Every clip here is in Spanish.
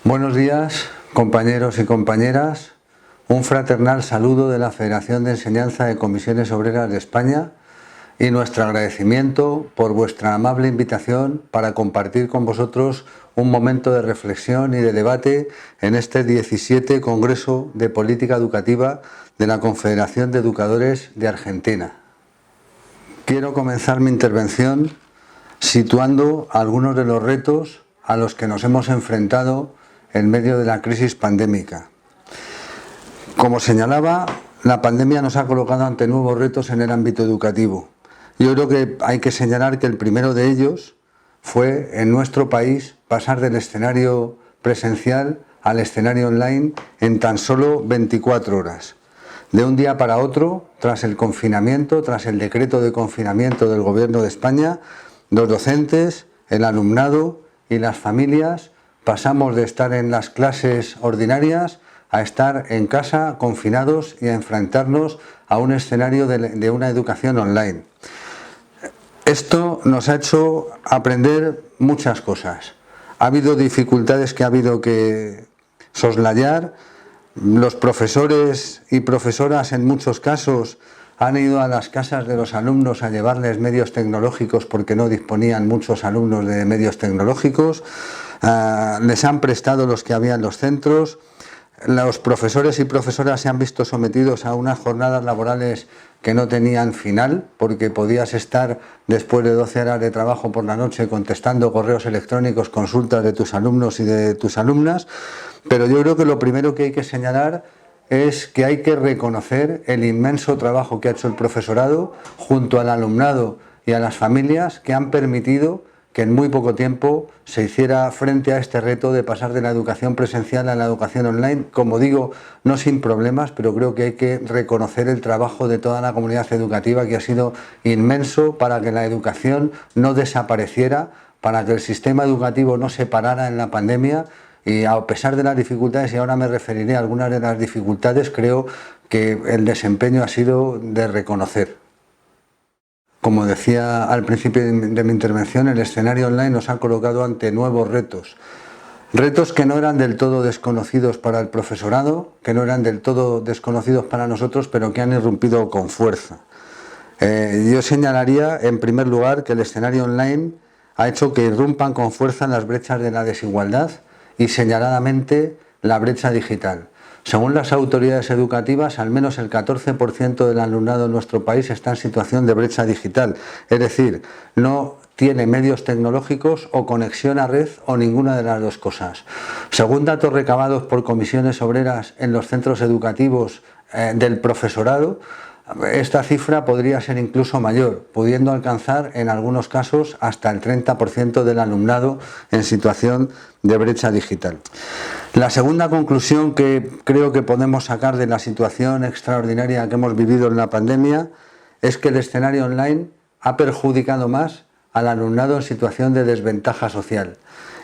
Buenos días, compañeros y compañeras. Un fraternal saludo de la Federación de Enseñanza de Comisiones Obreras de España y nuestro agradecimiento por vuestra amable invitación para compartir con vosotros un momento de reflexión y de debate en este 17 Congreso de Política Educativa de la Confederación de Educadores de Argentina. Quiero comenzar mi intervención situando algunos de los retos a los que nos hemos enfrentado en medio de la crisis pandémica. Como señalaba, la pandemia nos ha colocado ante nuevos retos en el ámbito educativo. Yo creo que hay que señalar que el primero de ellos fue, en nuestro país, pasar del escenario presencial al escenario online en tan solo 24 horas. De un día para otro, tras el confinamiento, tras el decreto de confinamiento del Gobierno de España, los docentes, el alumnado y las familias pasamos de estar en las clases ordinarias a estar en casa, confinados, y a enfrentarnos a un escenario de una educación online. Esto nos ha hecho aprender muchas cosas. Ha habido dificultades que ha habido que soslayar. Los profesores y profesoras, en muchos casos, han ido a las casas de los alumnos a llevarles medios tecnológicos porque no disponían muchos alumnos de medios tecnológicos. Les han prestado los que había en los centros. Los profesores y profesoras se han visto sometidos a unas jornadas laborales que no tenían final, porque podías estar después de 12 horas de trabajo por la noche contestando correos electrónicos, consultas de tus alumnos y de tus alumnas. Pero yo creo que lo primero que hay que señalar es que hay que reconocer el inmenso trabajo que ha hecho el profesorado junto al alumnado y a las familias, que han permitido que en muy poco tiempo se hiciera frente a este reto de pasar de la educación presencial a la educación online, como digo, no sin problemas, pero creo que hay que reconocer el trabajo de toda la comunidad educativa, que ha sido inmenso para que la educación no desapareciera, para que el sistema educativo no se parara en la pandemia. Y a pesar de las dificultades, y ahora me referiré a algunas de las dificultades, creo que el desempeño ha sido de reconocer. Como decía al principio de mi intervención, el escenario online nos ha colocado ante nuevos retos. Retos que no eran del todo desconocidos para el profesorado, que no eran del todo desconocidos para nosotros, pero que han irrumpido con fuerza. Yo señalaría, en primer lugar, que el escenario online ha hecho que irrumpan con fuerza las brechas de la desigualdad y, señaladamente, la brecha digital. Según las autoridades educativas, al menos el 14% del alumnado en nuestro país está en situación de brecha digital, es decir, no tiene medios tecnológicos o conexión a red o ninguna de las dos cosas. Según datos recabados por comisiones obreras en los centros educativos del profesorado, esta cifra podría ser incluso mayor, pudiendo alcanzar en algunos casos hasta el 30% del alumnado en situación de brecha digital. La segunda conclusión que creo que podemos sacar de la situación extraordinaria que hemos vivido en la pandemia es que el escenario online ha perjudicado más al alumnado en situación de desventaja social,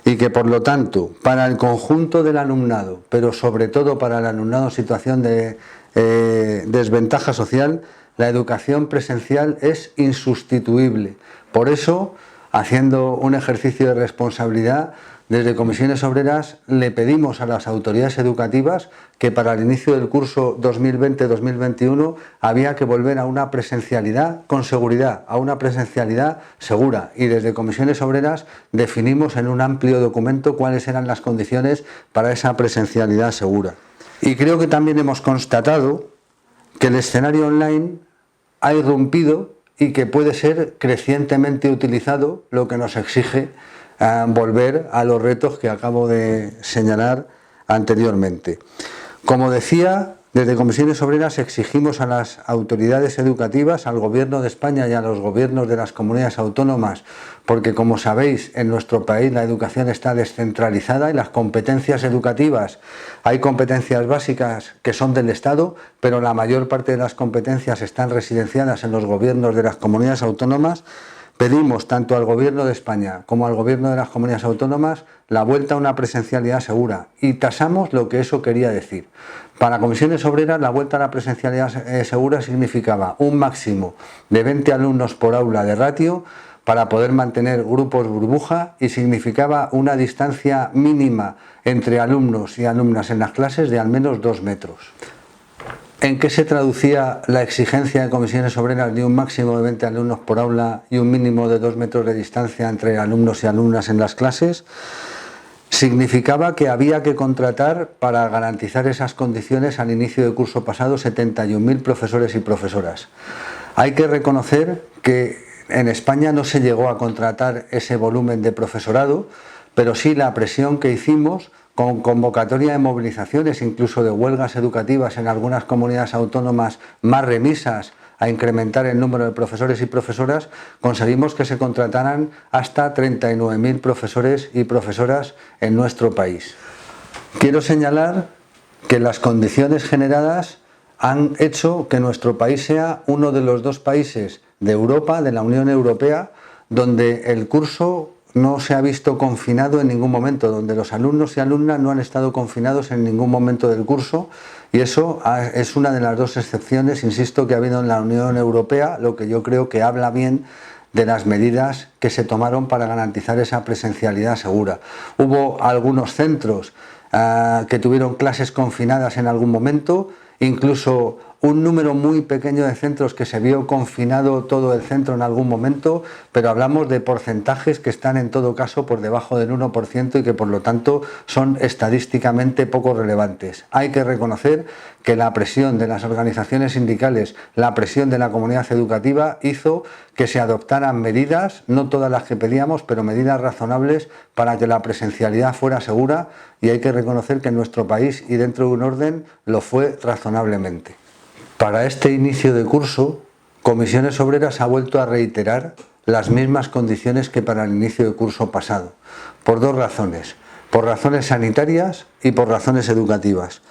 y que, por lo tanto, para el conjunto del alumnado, pero sobre todo para el alumnado en situación de desventaja social, la educación presencial es insustituible. Por eso, haciendo un ejercicio de responsabilidad, desde Comisiones Obreras le pedimos a las autoridades educativas que para el inicio del curso 2020-2021 había que volver a una presencialidad con seguridad, a una presencialidad segura, y desde Comisiones Obreras definimos en un amplio documento cuáles eran las condiciones para esa presencialidad segura. Y creo que también hemos constatado que el escenario online ha irrumpido y que puede ser crecientemente utilizado, lo que nos exige volver a los retos que acabo de señalar anteriormente. Como decía, desde Comisiones Obreras exigimos a las autoridades educativas, al Gobierno de España y a los gobiernos de las comunidades autónomas, porque, como sabéis, en nuestro país la educación está descentralizada y las competencias educativas, hay competencias básicas que son del Estado, pero la mayor parte de las competencias están residenciadas en los gobiernos de las comunidades autónomas. Pedimos tanto al Gobierno de España como al Gobierno de las comunidades autónomas la vuelta a una presencialidad segura, y tasamos lo que eso quería decir. Para Comisiones Obreras, la vuelta a la presencialidad segura significaba un máximo de 20 alumnos por aula de ratio, para poder mantener grupos burbuja y significaba una distancia mínima entre alumnos y alumnas en las clases de al menos 2 metros. ¿En qué se traducía la exigencia de Comisiones Obreras de un máximo de 20 alumnos por aula y un mínimo de 2 metros de distancia entre alumnos y alumnas en las clases? Significaba que había que contratar para garantizar esas condiciones al inicio del curso pasado 71.000 profesores y profesoras. Hay que reconocer que en España no se llegó a contratar ese volumen de profesorado, pero sí la presión que hicimos con convocatoria de movilizaciones, incluso de huelgas educativas en algunas comunidades autónomas más remisas a incrementar el número de profesores y profesoras, conseguimos que se contrataran hasta 39.000 profesores y profesoras en nuestro país. Quiero señalar que las condiciones generadas han hecho que nuestro país sea uno de los 2 países de Europa, de la Unión Europea, donde el curso no se ha visto confinado en ningún momento, donde los alumnos y alumnas no han estado confinados en ningún momento del curso, y eso es una de las 2 excepciones, insisto, que ha habido en la Unión Europea, lo que yo creo que habla bien de las medidas que se tomaron para garantizar esa presencialidad segura. Hubo algunos centros que tuvieron clases confinadas en algún momento, incluso un número muy pequeño de centros que se vio confinado todo el centro en algún momento, pero hablamos de porcentajes que están en todo caso por debajo del 1% y que por lo tanto son estadísticamente poco relevantes. Hay que reconocer que la presión de las organizaciones sindicales, la presión de la comunidad educativa hizo que se adoptaran medidas, no todas las que pedíamos, pero medidas razonables para que la presencialidad fuera segura, y hay que reconocer que en nuestro país y dentro de un orden lo fue razonablemente. Para este inicio de curso, Comisiones Obreras ha vuelto a reiterar las mismas condiciones que para el inicio de curso pasado, por 2 razones, por razones sanitarias y por razones educativas.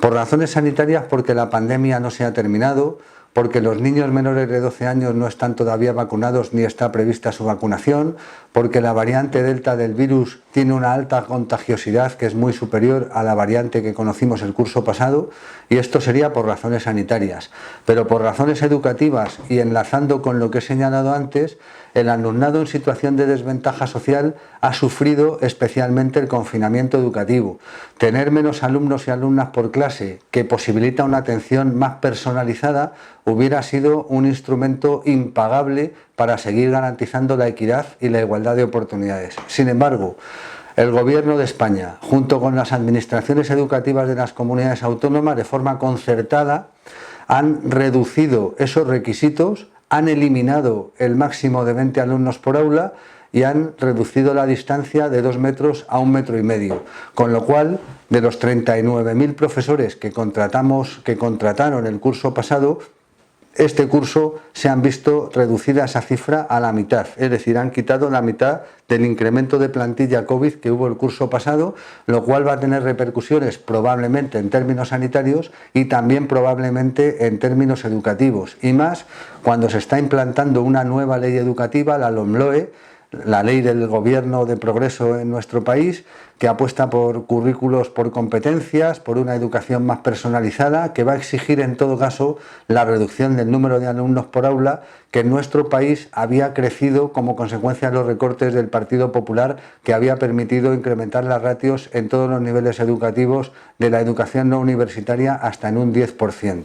Por razones sanitarias porque la pandemia no se ha terminado, porque los niños menores de 12 años no están todavía vacunados ni está prevista su vacunación, porque la variante Delta del virus tiene una alta contagiosidad que es muy superior a la variante que conocimos el curso pasado, y esto sería por razones sanitarias. Pero por razones educativas, y enlazando con lo que he señalado antes, el alumnado en situación de desventaja social ha sufrido especialmente el confinamiento educativo. Tener menos alumnos y alumnas por clase, que posibilita una atención más personalizada, hubiera sido un instrumento impagable para seguir garantizando la equidad y la igualdad de oportunidades. Sin embargo, el Gobierno de España, junto con las administraciones educativas de las comunidades autónomas, de forma concertada, han reducido esos requisitos, han eliminado el máximo de 20 alumnos por aula y han reducido la distancia de 2 metros a 1,5 metros, con lo cual, de los 39.000 profesores que contrataron el curso pasado, este curso se han visto reducida esa cifra a la mitad, es decir, han quitado la mitad del incremento de plantilla COVID que hubo el curso pasado, lo cual va a tener repercusiones probablemente en términos sanitarios y también probablemente en términos educativos, y más cuando se está implantando una nueva ley educativa, la LOMLOE, la ley del gobierno de progreso en nuestro país, que apuesta por currículos por competencias, por una educación más personalizada, que va a exigir en todo caso la reducción del número de alumnos por aula, que en nuestro país había crecido como consecuencia de los recortes del Partido Popular, que había permitido incrementar las ratios en todos los niveles educativos de la educación no universitaria hasta en un 10%.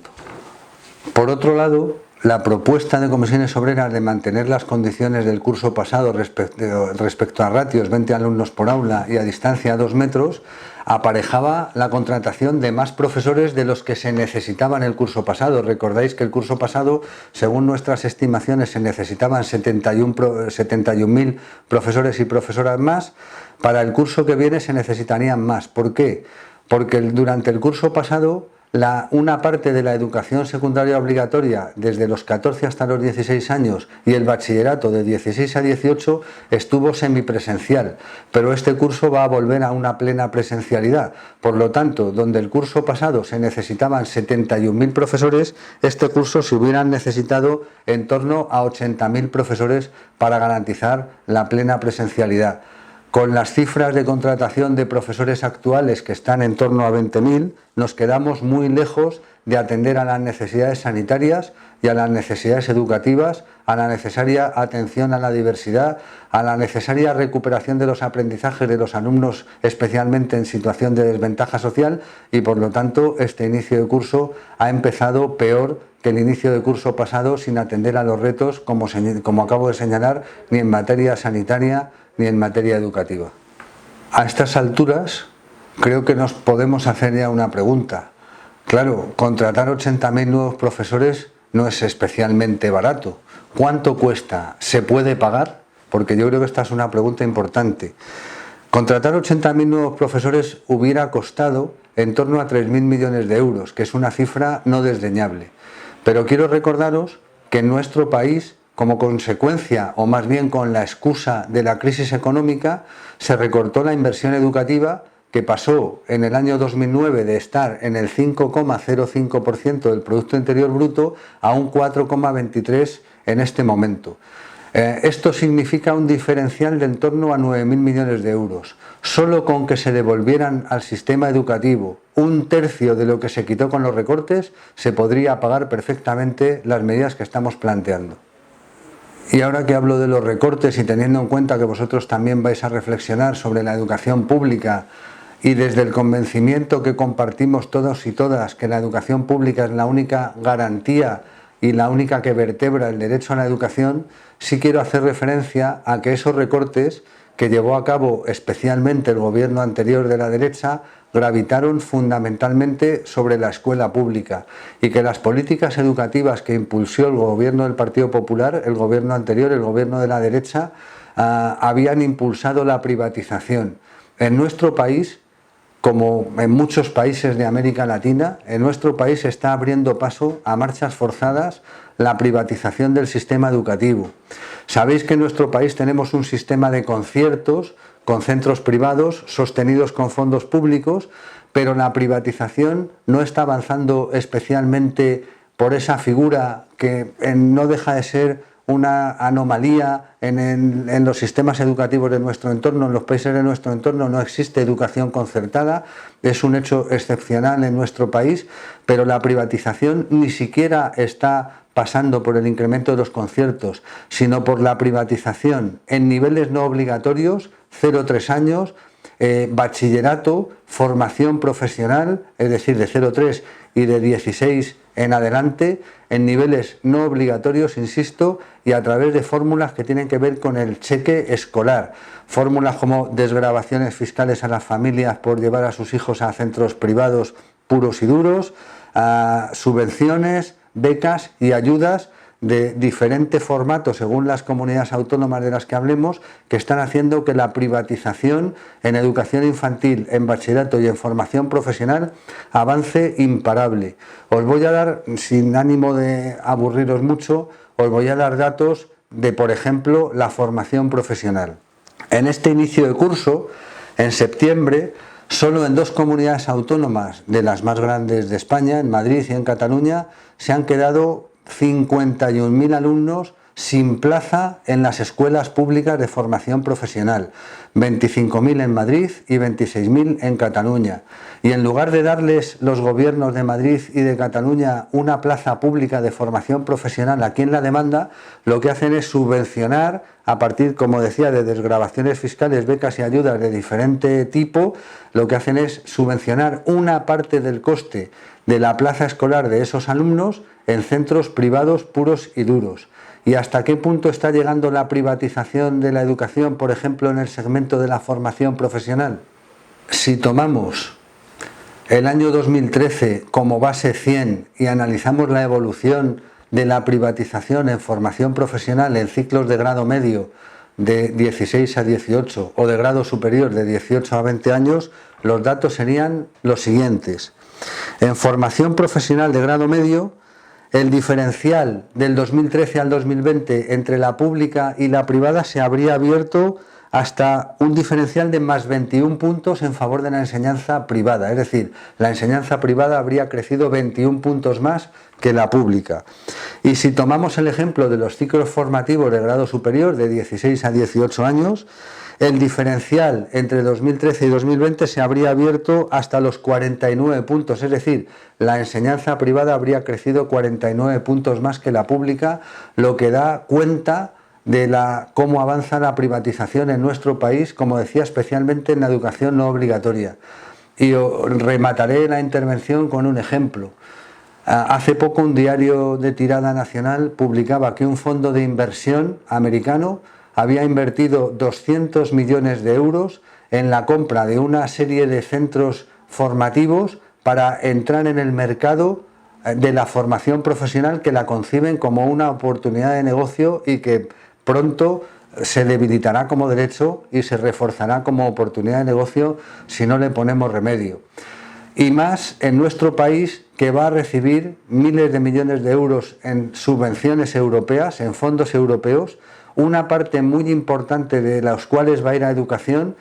Por otro lado, la propuesta de Comisiones Obreras de mantener las condiciones del curso pasado respecto a ratios 20 alumnos por aula y a distancia 2 metros aparejaba la contratación de más profesores de los que se necesitaban el curso pasado. Recordáis que el curso pasado, según nuestras estimaciones, se necesitaban 71.000 profesores y profesoras más. Para el curso que viene se necesitarían más. ¿Por qué? Porque durante el curso pasado una parte de la educación secundaria obligatoria desde los 14 hasta los 16 años y el bachillerato de 16 a 18 estuvo semipresencial, pero este curso va a volver a una plena presencialidad. Por lo tanto, donde el curso pasado se necesitaban 71.000 profesores, este curso se hubieran necesitado en torno a 80.000 profesores para garantizar la plena presencialidad. Con las cifras de contratación de profesores actuales, que están en torno a 20.000, nos quedamos muy lejos de atender a las necesidades sanitarias y a las necesidades educativas a la necesaria atención a la diversidad, a la necesaria recuperación de los aprendizajes de los alumnos, especialmente en situación de desventaja social, y por lo tanto este inicio de curso ha empezado peor que el inicio de curso pasado, sin atender a los retos, como acabo de señalar, ni en materia sanitaria ni en materia educativa. A estas alturas creo que nos podemos hacer ya una pregunta. Claro, contratar 80.000 nuevos profesores no es especialmente barato. ¿Cuánto cuesta? ¿Se puede pagar? Porque yo creo que esta es una pregunta importante. Contratar 80.000 nuevos profesores hubiera costado en torno a 3.000 millones de euros, que es una cifra no desdeñable. Pero quiero recordaros que en nuestro país, como consecuencia, o más bien con la excusa de la crisis económica, se recortó la inversión educativa, que pasó en el año 2009 de estar en el 5,05% del Producto Interior Bruto a un 4,23% en este momento. Esto significa un diferencial de en torno a 9.000 millones de euros. Solo con que se devolvieran al sistema educativo un tercio de lo que se quitó con los recortes, se podría pagar perfectamente las medidas que estamos planteando. Y ahora que hablo de los recortes y teniendo en cuenta que vosotros también vais a reflexionar sobre la educación pública, y desde el convencimiento que compartimos todos y todas que la educación pública es la única garantía y la única que vertebra el derecho a la educación, sí quiero hacer referencia a que esos recortes que llevó a cabo especialmente el gobierno anterior de la derecha gravitaron fundamentalmente sobre la escuela pública, y que las políticas educativas que impulsó el gobierno del Partido Popular, el gobierno anterior, el gobierno de la derecha, habían impulsado la privatización. En nuestro país, como en muchos países de América Latina, en nuestro país se está abriendo paso a marchas forzadas la privatización del sistema educativo. Sabéis que en nuestro país tenemos un sistema de conciertos con centros privados sostenidos con fondos públicos, pero la privatización no está avanzando especialmente por esa figura que no deja de ser una anomalía en los sistemas educativos de nuestro entorno. En los países de nuestro entorno no existe educación concertada, es un hecho excepcional en nuestro país, pero la privatización ni siquiera está pasando por el incremento de los conciertos, sino por la privatización en niveles no obligatorios, 0-3 años, bachillerato, formación profesional, es decir, de 0-3 y de 16 en adelante, en niveles no obligatorios, insisto, y a través de fórmulas que tienen que ver con el cheque escolar. Fórmulas como desgravaciones fiscales a las familias por llevar a sus hijos a centros privados puros y duros, subvenciones, becas y ayudas de diferente formato según las comunidades autónomas de las que hablemos, que están haciendo que la privatización en educación infantil, en bachillerato y en formación profesional avance imparable. Os voy a dar, sin ánimo de aburriros mucho, os voy a dar datos de, por ejemplo, la formación profesional. En este inicio de curso, en septiembre, solo en 2 comunidades autónomas de las más grandes de España, en Madrid y en Cataluña, se han quedado 51.000 alumnos sin plaza en las escuelas públicas de formación profesional, 25.000 en Madrid y 26.000 en Cataluña. Y en lugar de darles los gobiernos de Madrid y de Cataluña una plaza pública de formación profesional a quien la demanda, lo que hacen es subvencionar, a partir, como decía, de desgravaciones fiscales, becas y ayudas de diferente tipo, lo que hacen es subvencionar una parte del coste de la plaza escolar de esos alumnos en centros privados puros y duros. ¿Y hasta qué punto está llegando la privatización de la educación, por ejemplo, en el segmento de la formación profesional? Si tomamos el año 2013 como base 100 y analizamos la evolución de la privatización en formación profesional en ciclos de grado medio de 16 a 18 o de grado superior de 18 a 20 años, los datos serían los siguientes. En formación profesional de grado medio, el diferencial del 2013 al 2020 entre la pública y la privada se habría abierto hasta un diferencial de más 21 puntos en favor de la enseñanza privada. Es decir, la enseñanza privada habría crecido 21 puntos más que la pública. Y si tomamos el ejemplo de los ciclos formativos de grado superior de 16 a 18 años, el diferencial entre 2013 y 2020 se habría abierto hasta los 49 puntos, es decir, la enseñanza privada habría crecido 49 puntos más que la pública, lo que da cuenta de cómo avanza la privatización en nuestro país, como decía, especialmente en la educación no obligatoria. Y remataré la intervención con un ejemplo. Hace poco un diario de tirada nacional publicaba que un fondo de inversión americano había invertido 200 millones de euros en la compra de una serie de centros formativos para entrar en el mercado de la formación profesional, que la conciben como una oportunidad de negocio y que pronto se debilitará como derecho y se reforzará como oportunidad de negocio si no le ponemos remedio. Y más en nuestro país, que va a recibir miles de millones de euros en subvenciones europeas, en fondos europeos, una parte muy importante de los cuales va a ir a educación,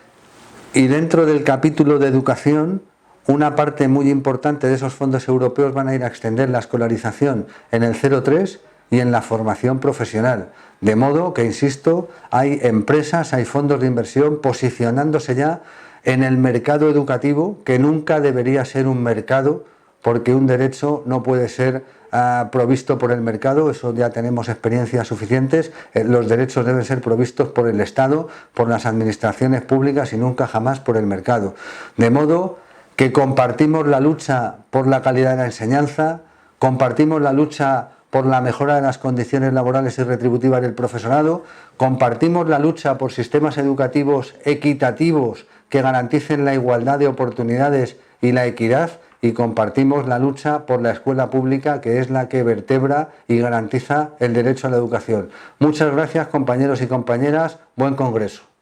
y dentro del capítulo de educación, una parte muy importante de esos fondos europeos van a ir a extender la escolarización en el 0-3 y en la formación profesional. De modo que, insisto, hay empresas, hay fondos de inversión posicionándose ya en el mercado educativo, que nunca debería ser un mercado, porque un derecho no puede ser provisto por el mercado, eso ya tenemos experiencias suficientes. Los derechos deben ser provistos por el Estado, por las administraciones públicas y nunca jamás por el mercado. De modo que compartimos la lucha por la calidad de la enseñanza, compartimos la lucha por la mejora de las condiciones laborales y retributivas del profesorado, compartimos la lucha por sistemas educativos equitativos que garanticen la igualdad de oportunidades y la equidad, y compartimos la lucha por la escuela pública, que es la que vertebra y garantiza el derecho a la educación. Muchas gracias, compañeros y compañeras. Buen congreso.